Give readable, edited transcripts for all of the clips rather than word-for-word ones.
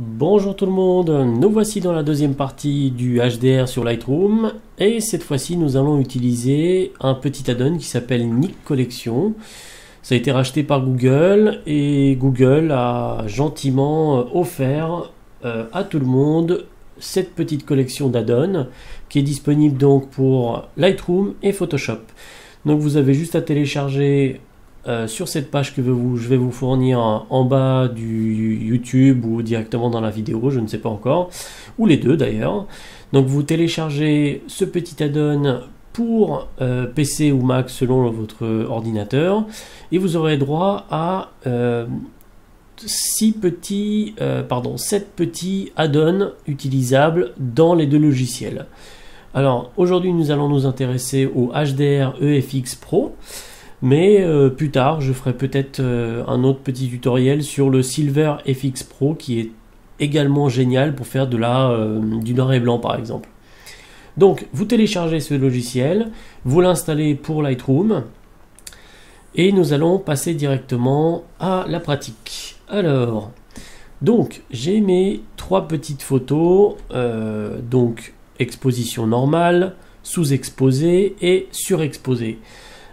Bonjour tout le monde, nous voici dans la deuxième partie du HDR sur Lightroom et cette fois-ci nous allons utiliser un petit add-on qui s'appelle Nik Collection. Ça a été racheté par Google et Google a gentiment offert à tout le monde cette petite collection d'add-on qui est disponible donc pour Lightroom et Photoshop. Donc vous avez juste à télécharger sur cette page que je vais vous fournir en bas du YouTube ou directement dans la vidéo, je ne sais pas encore, ou les deux d'ailleurs. Donc vous téléchargez ce petit add-on pour PC ou Mac selon votre ordinateur et vous aurez droit à 7 petits add-ons utilisables dans les deux logiciels. Alors aujourd'hui nous allons nous intéresser au HDR EFX Pro. Mais plus tard, je ferai peut-être un autre petit tutoriel sur le Silver FX Pro qui est également génial pour faire du noir et blanc par exemple. Donc, vous téléchargez ce logiciel, vous l'installez pour Lightroom et nous allons passer directement à la pratique. Alors, donc, j'ai mes 3 petites photos, donc exposition normale, sous-exposée et surexposée.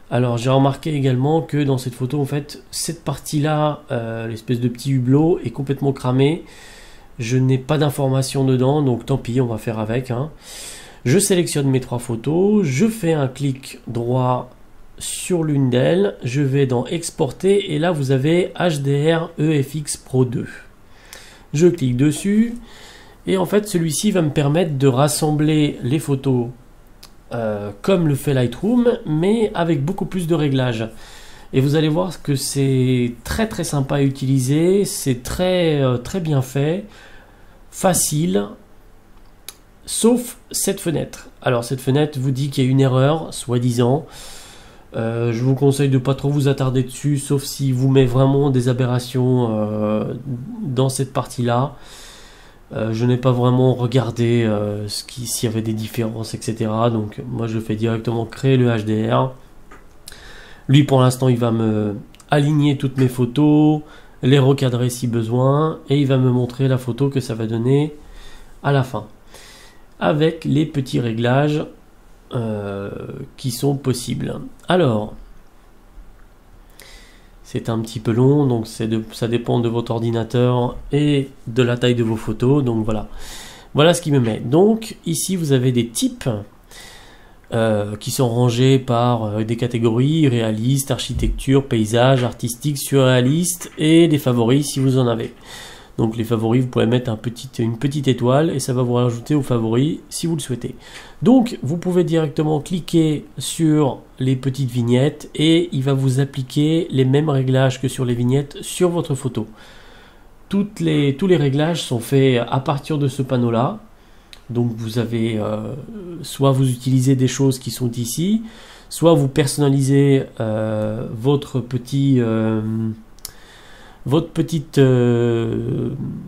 Alors j'ai remarqué également que dans cette photo, en fait, cette partie-là, l'espèce de petit hublot est complètement cramé. Je n'ai pas d'informations dedans, donc tant pis, on va faire avec. Je sélectionne mes 3 photos, je fais un clic droit sur l'une d'elles, je vais dans Exporter et là vous avez HDR EFX Pro 2. Je clique dessus et en fait celui-ci va me permettre de rassembler les photos comme le fait Lightroom, mais avec beaucoup plus de réglages. Et vous allez voir que c'est très très sympa à utiliser, c'est très bien fait, facile, sauf cette fenêtre. Alors cette fenêtre vous dit qu'il y a une erreur, soi-disant. Je vous conseille de pas trop vous attarder dessus, sauf si vous met vraiment des aberrations dans cette partie-là. Je n'ai pas vraiment regardé s'il y avait des différences, etc. Donc moi je fais directement créer le HDR. Lui pour l'instant il va me aligner toutes mes photos, les recadrer si besoin, et il va me montrer la photo que ça va donner à la fin. Avec les petits réglages qui sont possibles. Alors, c'est un petit peu long, donc ça dépend de votre ordinateur et de la taille de vos photos. Donc voilà ce qui me met. Donc ici vous avez des types qui sont rangés par des catégories: réaliste, architecture, paysage, artistique, surréaliste et des favoris si vous en avez. Donc les favoris, vous pouvez mettre une petite étoile et ça va vous rajouter aux favoris si vous le souhaitez. Donc vous pouvez directement cliquer sur les petites vignettes et il va vous appliquer les mêmes réglages que sur les vignettes sur votre photo. Tous les réglages sont faits à partir de ce panneau là. Donc vous avez soit vous utilisez des choses qui sont ici, soit vous personnalisez votre petit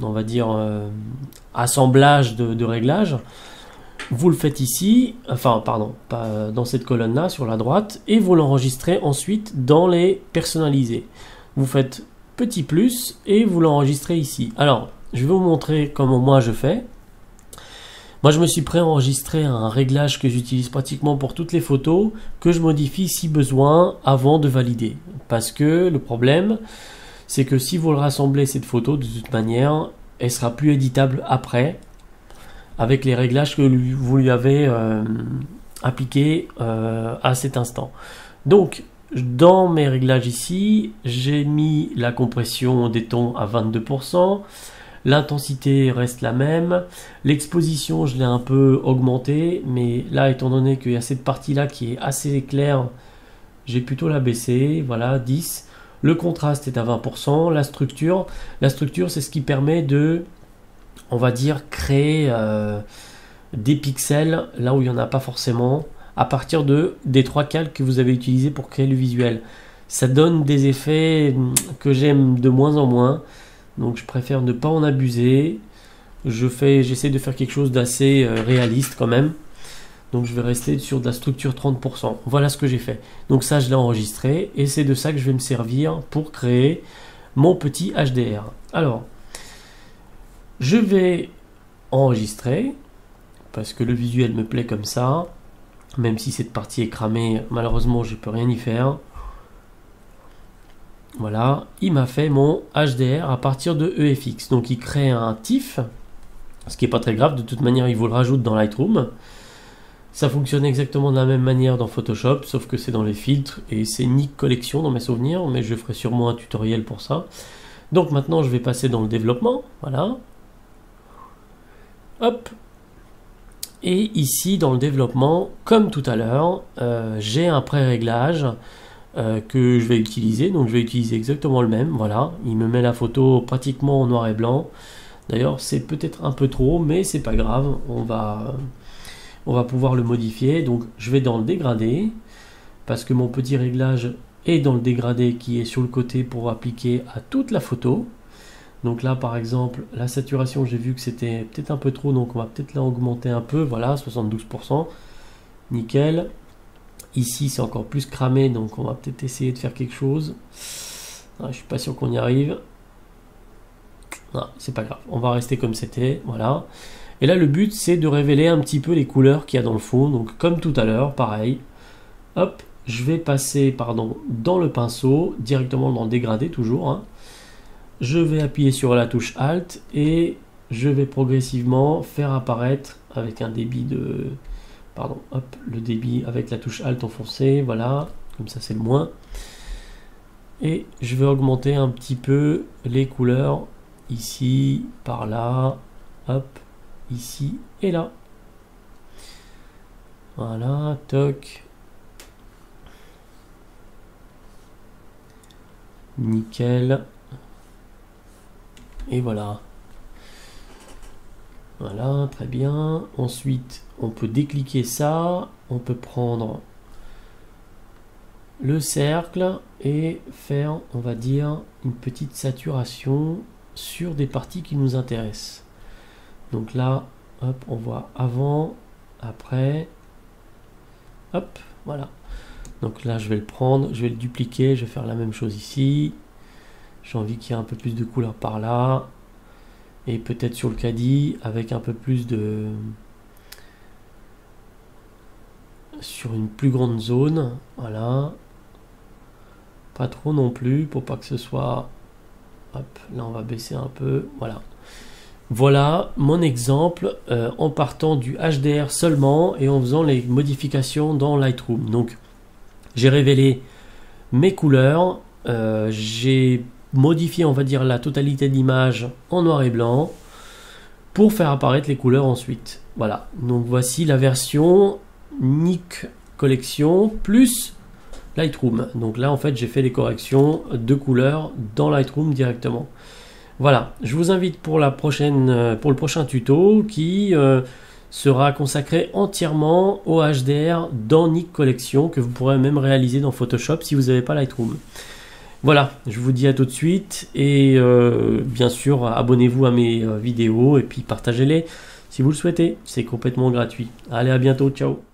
on va dire assemblage de réglages. Vous le faites ici, enfin pardon, pas dans cette colonne là sur la droite, et vous l'enregistrez ensuite dans les personnalisés. Vous faites petit plus et vous l'enregistrez ici. Alors je vais vous montrer comment moi je fais. Moi je me suis préenregistré un réglage que j'utilise pratiquement pour toutes les photos, que je modifie si besoin avant de valider. Parce que le problème c'est que si vous le rassemblez cette photo, de toute manière, elle sera plus éditable après, avec les réglages que vous lui avez appliqués à cet instant. Donc, dans mes réglages ici, j'ai mis la compression des tons à 22%, l'intensité reste la même, l'exposition je l'ai un peu augmentée, mais là, étant donné qu'il y a cette partie-là qui est assez claire, j'ai plutôt la baissée, voilà, 10. Le contraste est à 20%, la structure c'est ce qui permet de, on va dire, créer des pixels là où il n'y en a pas forcément, à partir des 3 calques que vous avez utilisés pour créer le visuel. Ça donne des effets que j'aime de moins en moins, donc je préfère ne pas en abuser. J'essaie de faire quelque chose d'assez réaliste quand même. Donc je vais rester sur de la structure 30%. Voilà ce que j'ai fait. Donc ça je l'ai enregistré et c'est de ça que je vais me servir pour créer mon petit HDR. Alors Je vais enregistrer, parce que le visuel me plaît comme ça. Même si cette partie est cramée, malheureusement, je ne peux rien y faire. Voilà, il m'a fait mon HDR à partir de EFX. Donc il crée un TIFF, ce qui n'est pas très grave. De toute manière, il vous le rajoute dans Lightroom. Ça fonctionne exactement de la même manière dans Photoshop, sauf que c'est dans les filtres et c'est Nik Collection dans mes souvenirs, mais je ferai sûrement un tutoriel pour ça. Donc maintenant, je vais passer dans le développement. Voilà. Hop. Et ici, dans le développement, comme tout à l'heure, j'ai un pré-réglage que je vais utiliser. Donc je vais utiliser exactement le même. Voilà, il me met la photo pratiquement en noir et blanc. D'ailleurs, c'est peut-être un peu trop, mais c'est pas grave. On va pouvoir le modifier. Donc je vais dans le dégradé, parce que mon petit réglage est dans le dégradé qui est sur le côté pour appliquer à toute la photo. Donc là, par exemple, la saturation, j'ai vu que c'était peut-être un peu trop, donc on va peut-être la augmenter un peu. Voilà, 72%. Nickel. Ici, c'est encore plus cramé, donc on va peut-être essayer de faire quelque chose. Je suis pas sûr qu'on y arrive. Non, c'est pas grave. On va rester comme c'était. Voilà. Et là, le but, c'est de révéler un petit peu les couleurs qu'il y a dans le fond. Donc, comme tout à l'heure, pareil. Hop, je vais passer, dans le pinceau, directement dans le dégradé, toujours, hein. Je vais appuyer sur la touche Alt et je vais progressivement faire apparaître avec un débit de... Pardon, hop, le débit avec la touche Alt enfoncée, voilà, comme ça c'est le moins. Et je vais augmenter un petit peu les couleurs, ici, par là, hop, ici et là. Voilà, toc. Nickel. Et voilà. Voilà, très bien. Ensuite, on peut décliquer ça. On peut prendre le cercle et faire, on va dire, une petite saturation sur des parties qui nous intéressent. Donc là, hop, on voit avant, après. Hop, voilà. Donc là, je vais le prendre, je vais le dupliquer, je vais faire la même chose ici. J'ai envie qu'il y ait un peu plus de couleur par là. Et peut-être sur le caddie avec un peu plus de... sur une plus grande zone. Voilà. Pas trop non plus pour pas que ce soit... Hop, là on va baisser un peu. Voilà. Voilà mon exemple en partant du HDR seulement et en faisant les modifications dans Lightroom. Donc j'ai révélé mes couleurs. J'ai modifier, on va dire, la totalité d'image en noir et blanc pour faire apparaître les couleurs ensuite. Voilà, donc voici la version Nik Collection plus Lightroom. Donc là, en fait, j'ai fait les corrections de couleurs dans Lightroom directement. Voilà, je vous invite pour le prochain tuto qui sera consacré entièrement au HDR dans Nik Collection, que vous pourrez même réaliser dans Photoshop si vous n'avez pas Lightroom. Voilà, je vous dis à tout de suite et bien sûr abonnez-vous à mes vidéos et puis partagez-les si vous le souhaitez, c'est complètement gratuit. Allez, à bientôt, ciao.